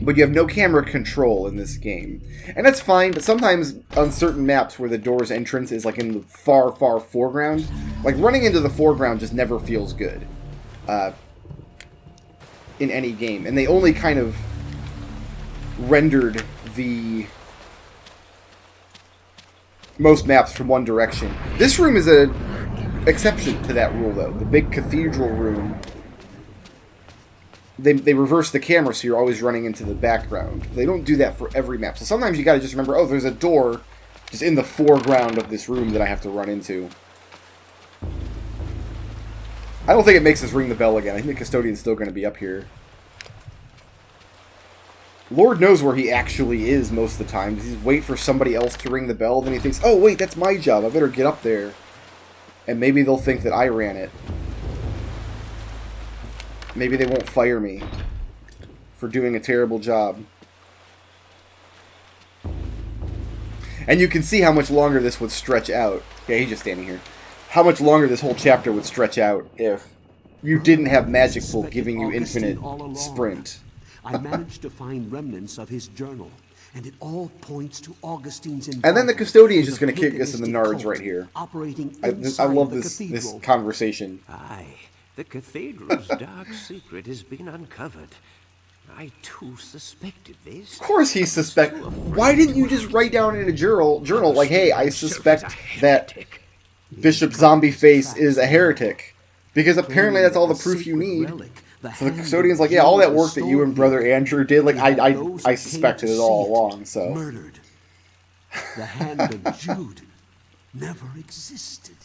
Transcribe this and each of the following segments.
but you have no camera control in this game. And that's fine, but sometimes on certain maps where the door's entrance is like in the far, far foreground, like running into the foreground just never feels good in any game. And they only kind of rendered the most maps from one direction. This room is an exception to that rule, though. The big cathedral room, they reverse the camera so you're always running into the background. They don't do that for every map. So sometimes you gotta just remember, oh, there's a door just in the foreground of this room that I have to run into. I don't think it makes us ring the bell again. I think the custodian's still going to be up here. Lord knows where he actually is most of the time. Does he wait for somebody else to ring the bell? Then he thinks, oh, wait, that's my job. I better get up there. And maybe they'll think that I ran it. Maybe they won't fire me for doing a terrible job. And you can see how much longer this would stretch out. Yeah, he's just standing here. How much longer this whole chapter would stretch out if you didn't have Magic Book giving you infinite sprint. I managed to find remnants of his journal, and it all points to Augustine's involvement. And then the custodian's just going to kick us in the nards right here. I love this conversation. Aye, the cathedral's dark secret has been uncovered. I too suspected this. Of course he suspect. Why didn't you just write down in a journal like, hey, I suspect that Bishop Zombieface is a heretic? Because apparently that's all the proof you need. So the custodian's like, yeah, all that work that you and Brother Andrew did, like, I suspected it all along, so. Murdered. The hand of Jude never existed.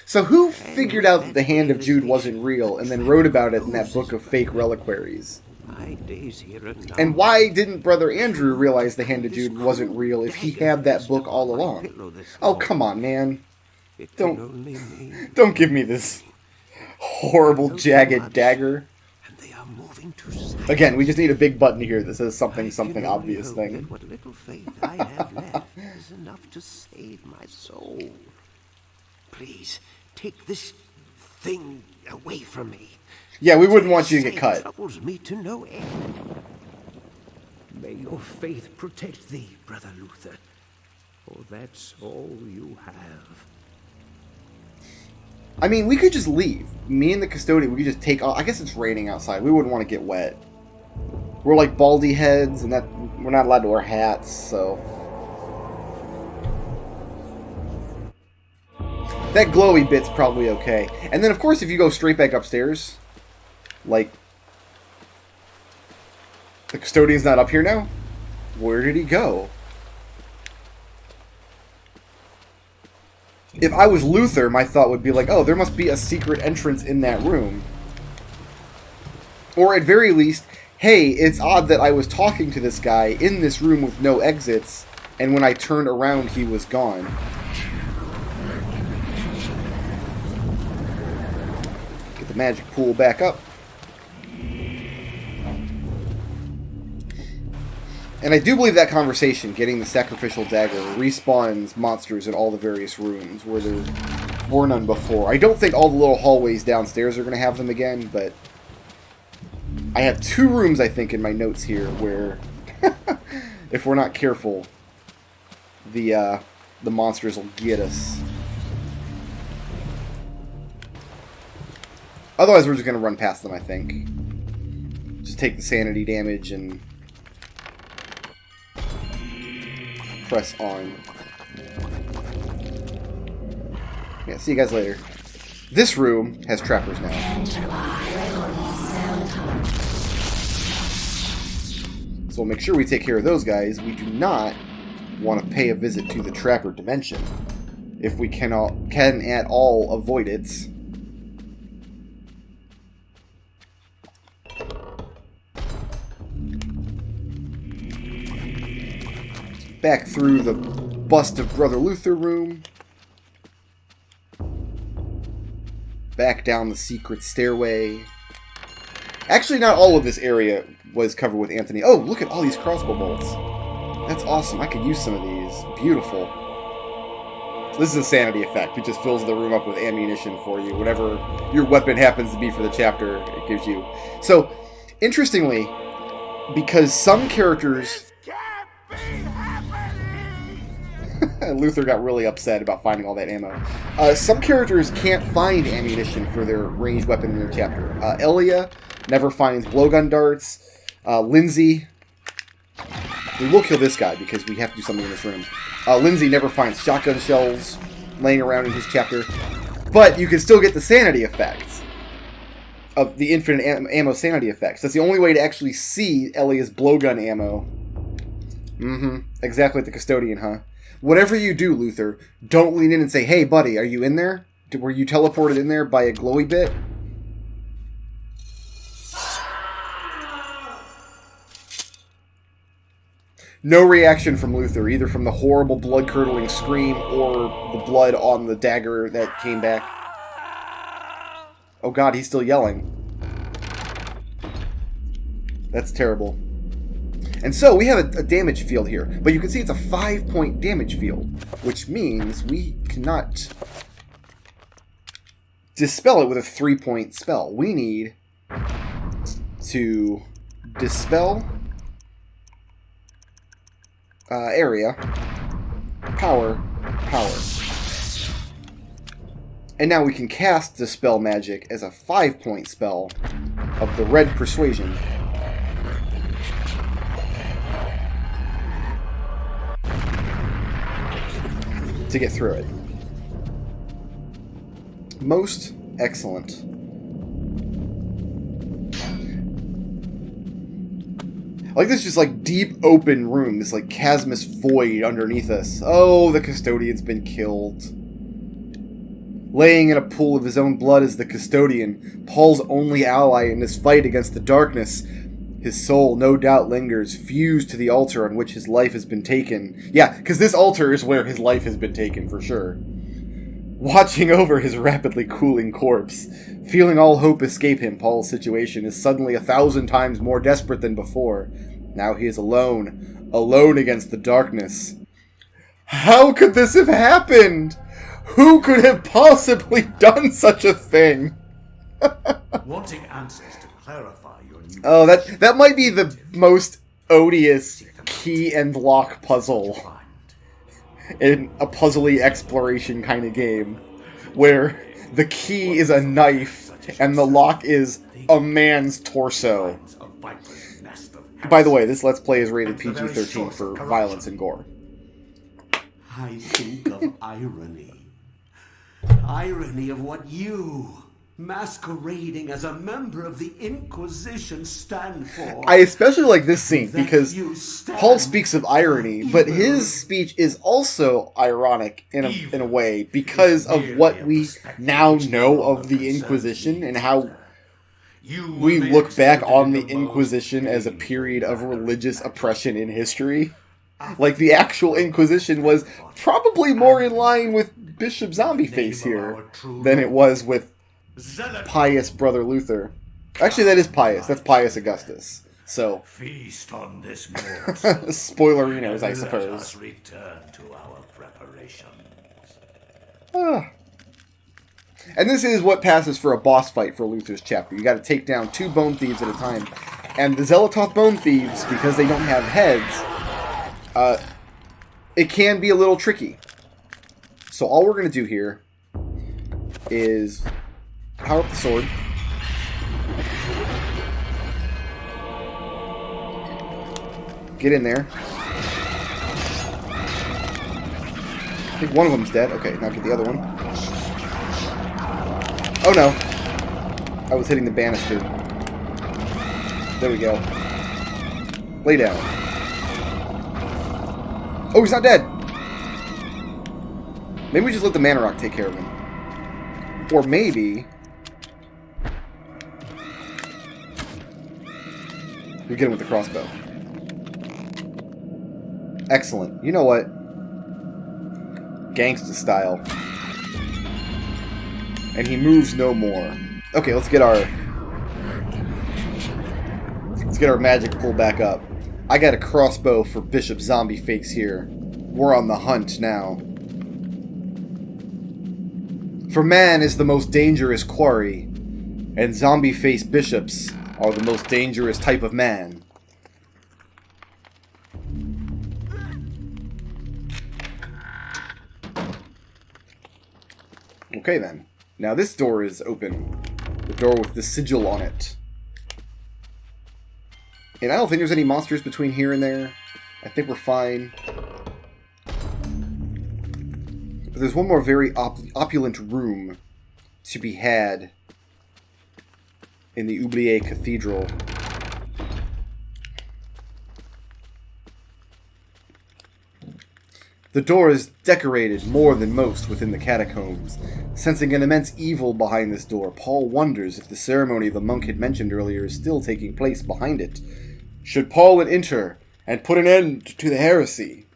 So who figured out that the hand of Jude wasn't real and then wrote about it in that book of fake reliquaries? My days here are now. And why didn't Brother Andrew realize the hand of Jude wasn't real if he had that book all along? Oh, come on, man. Don't give me this horrible jagged dagger. Again, we just need a big button here that says something obvious thing. What little faith I have left is enough to save my soul. Please, take this thing away from me. Yeah, we wouldn't want you to get cut. Troubles me to no end. May your faith protect thee, Brother Luther, for that's all you have. I mean, we could just leave. Me and the custodian, we could just take off. I guess it's raining outside. We wouldn't want to get wet. We're like baldy heads, and that we're not allowed to wear hats, so. That glowy bit's probably okay. And then, of course, if you go straight back upstairs, like, the custodian's not up here now? Where did he go? If I was Luther, my thought would be like, oh, there must be a secret entrance in that room. Or at very least, hey, it's odd that I was talking to this guy in this room with no exits, and when I turned around, he was gone. Get the magic pool back up. And I do believe that conversation, getting the sacrificial dagger, respawns monsters in all the various rooms where there were none before. I don't think all the little hallways downstairs are going to have them again, but I have 2 rooms, I think, in my notes here where, if we're not careful, the monsters will get us. Otherwise, we're just going to run past them, I think. Just take the sanity damage and press on. Yeah, see you guys later. This room has trappers now. So we'll make sure we take care of those guys. We do not want to pay a visit to the trapper dimension if we can at all avoid it. Back through the bust of Brother Luther room. Back down the secret stairway. Actually, not all of this area was covered with Anthony. Oh, look at all these crossbow bolts. That's awesome. I could use some of these. Beautiful. This is a sanity effect. It just fills the room up with ammunition for you. Whatever your weapon happens to be for the chapter, it gives you. So, interestingly, Because some characters... Luther got really upset about finding all that ammo. Some characters can't find ammunition for their ranged weapon in their chapter. Elia never finds blowgun darts. Lindsay... We will kill this guy because we have to do something in this room. Lindsay never finds shotgun shells laying around in his chapter. But you can still get the sanity effects. Of the infinite ammo sanity effects. That's the only way to actually see Elia's blowgun ammo. Exactly like the custodian, huh? Whatever you do, Luther, don't lean in and say, "Hey, buddy, are you in there? Were you teleported in there by a glowy bit?" No reaction from Luther, either from the horrible blood-curdling scream or the blood on the dagger that came back. Oh god, he's still yelling. That's terrible. And so, we have a damage field here. But you can see it's a 5-point damage field. Which means we cannot dispel it with a 3-point spell. We need to dispel area, power. And now we can cast Dispel Magic as a 5-point spell of the Red Persuasion. To get through it. Most excellent. I like this just like deep open room, this like chasmous void underneath us. Oh, the custodian's been killed. Laying in a pool of his own blood is the custodian, Paul's only ally in this fight against the darkness. His soul no doubt lingers, fused to the altar on which his life has been taken. Yeah, because this altar is where his life has been taken, for sure. Watching over his rapidly cooling corpse, feeling all hope escape him, Paul's situation is suddenly 1,000 times more desperate than before. Now he is alone against the darkness. How could this have happened? Who could have possibly done such a thing? Wanting answers to clarify your new... Oh, that might be the most odious key and lock puzzle in a puzzly exploration kind of game, where the key is a knife and the lock is a man's torso. By the way, this Let's Play is rated PG-13 for violence and gore. I think of irony. Irony of what you, masquerading as a member of the Inquisition, stand for. I especially like this scene because Paul speaks of irony, but his speech is also ironic in a way because of what we now know of the Inquisition and how we look back on the Inquisition as a period of religious oppression in history. Like, the actual Inquisition was probably more in line with Bishop Zombieface here than it was with pious Brother Luther. Actually, that is pious. That's Pius Augustus. So, feast on this morsel. spoilerinos, I suppose. Let us return to our preparations. And this is what passes for a boss fight for Luther's chapter. You got to take down 2 bone thieves at a time. And the Zelototh bone thieves, because they don't have heads, it can be a little tricky. So all we're going to do here is power up the sword. Get in there. I think one of them's dead. Okay, now get the other one. Oh no. I was hitting the banister. There we go. Lay down. Oh, he's not dead! Maybe we just let the Mana Rock take care of him. Or maybe... we get him with the crossbow. Excellent. You know what? Gangsta style. And he moves no more. Okay, let's get our magic pulled back up. I got a crossbow for Bishop Zombieface here. We're on the hunt now. For man is the most dangerous quarry, and Zombieface bishops are the most dangerous type of man. Okay then. Now this door is open. The door with the sigil on it. And I don't think there's any monsters between here and there. I think we're fine. But there's one more very opulent room to be had in the Oublié Cathedral. The door is decorated more than most within the catacombs. Sensing an immense evil behind this door, Paul wonders if the ceremony the monk had mentioned earlier is still taking place behind it. Should Paul enter and put an end to the heresy?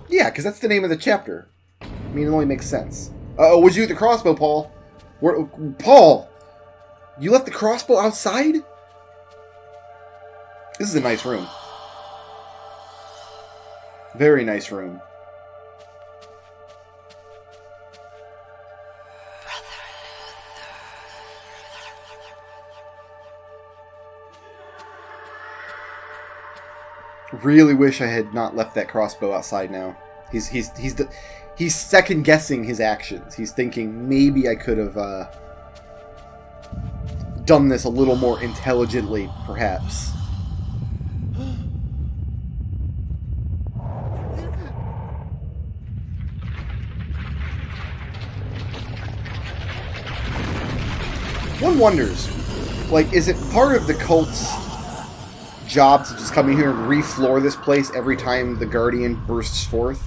Yeah, because that's the name of the chapter. I mean, it only makes sense. Uh-oh, what'd you do with the crossbow, Paul? Paul! You left the crossbow outside? This is a nice room. Very nice room. Really wish I had not left that crossbow outside now. He's second guessing his actions. He's thinking maybe I could have done this a little more intelligently, perhaps. One wonders, like, is it part of the cult's job to just come in here and refloor this place every time the Guardian bursts forth?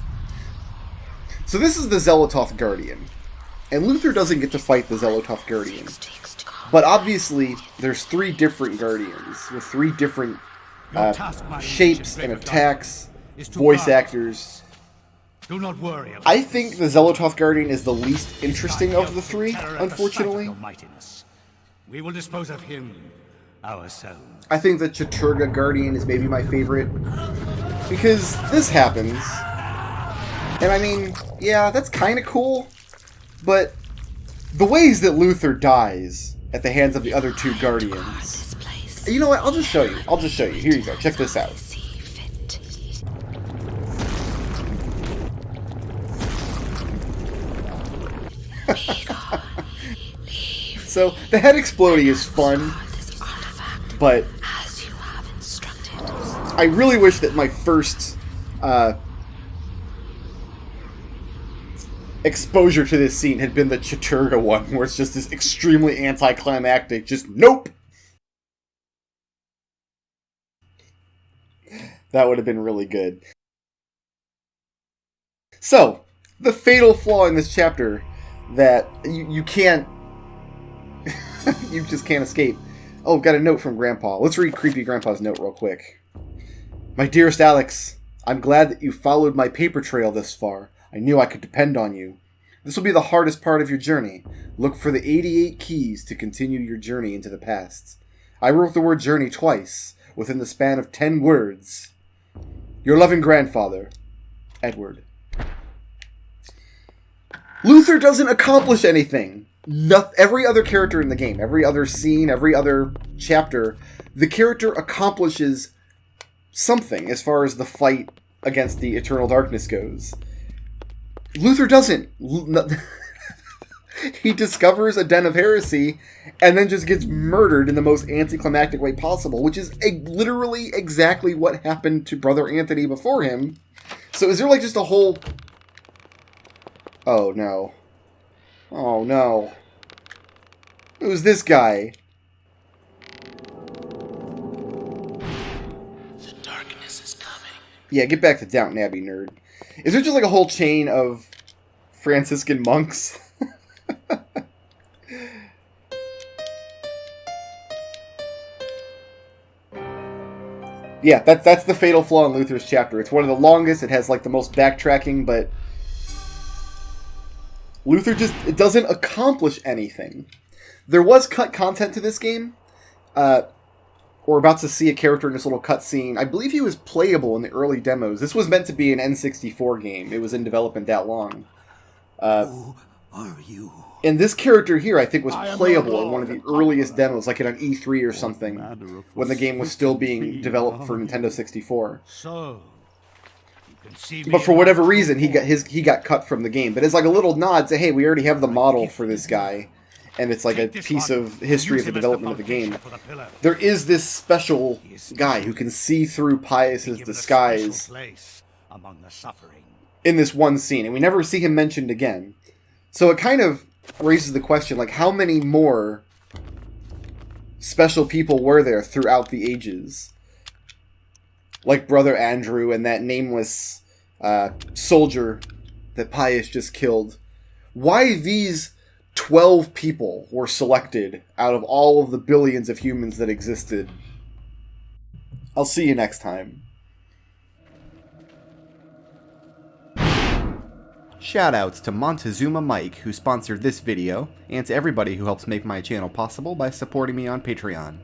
So this is the Zelototh Guardian, and Luther doesn't get to fight the Zelototh Guardian. But obviously, there's 3 different Guardians, with 3 different shapes and attacks, voice actors. Do not worry. I think the Zelototh Guardian is the least interesting of the 3, unfortunately. We will dispose of him ourselves. I think the Chaturga Guardian is maybe my favorite, because this happens, and I mean, yeah, that's kind of cool, but the ways that Luther dies at the hands of the other 2 Guardians... You know what, I'll just show you. Here you go, check this out. So, the head exploding is fun, but I really wish that my first exposure to this scene had been the Chaturga one, where it's just this extremely anticlimactic, just nope! That would have been really good. So, the fatal flaw in this chapter that you can't... you just can't escape. Oh, got a note from Grandpa. Let's read Creepy Grandpa's note real quick. My dearest Alex, I'm glad that you followed my paper trail this far. I knew I could depend on you. This will be the hardest part of your journey. Look for the 88 keys to continue your journey into the past. I wrote the word journey twice, within the span of 10 words. Your loving grandfather, Edward. Luther doesn't accomplish anything. Every other character in the game, every other scene, every other chapter, the character accomplishes something as far as the fight against the Eternal Darkness goes. Luther doesn't. He discovers a den of heresy and then just gets murdered in the most anticlimactic way possible, which is literally exactly what happened to Brother Anthony before him. So is there like just a whole... Oh no. Oh no. Who's this guy? The darkness is coming. Yeah, get back to Downton Abbey, nerd. Is there just like a whole chain of Franciscan monks? Yeah, that's the fatal flaw in Luther's chapter. It's one of the longest, it has like the most backtracking, but Luther just doesn't accomplish anything. There was cut content to this game. We're about to see a character in this little cutscene. I believe he was playable in the early demos. This was meant to be an N64 game. It was in development that long. Who are you? And this character here, I think, was playable in one of the earliest demos, like at an E3 or something, when the game was still being developed for Nintendo 64. So, you But for whatever reason, he got cut from the game. But it's like a little nod to, hey, we already have the model for this guy, and it's like a piece of history of the development of the game. There is this special guy who can see through Pius's disguise in this one scene, and we never see him mentioned again. So it kind of raises the question, like, how many more special people were there throughout the ages? Like Brother Andrew and that nameless soldier that Pius just killed. Why these 12 people were selected out of all of the billions of humans that existed? I'll see you next time. Shoutouts to Montezuma Mike, who sponsored this video, and to everybody who helps make my channel possible by supporting me on Patreon.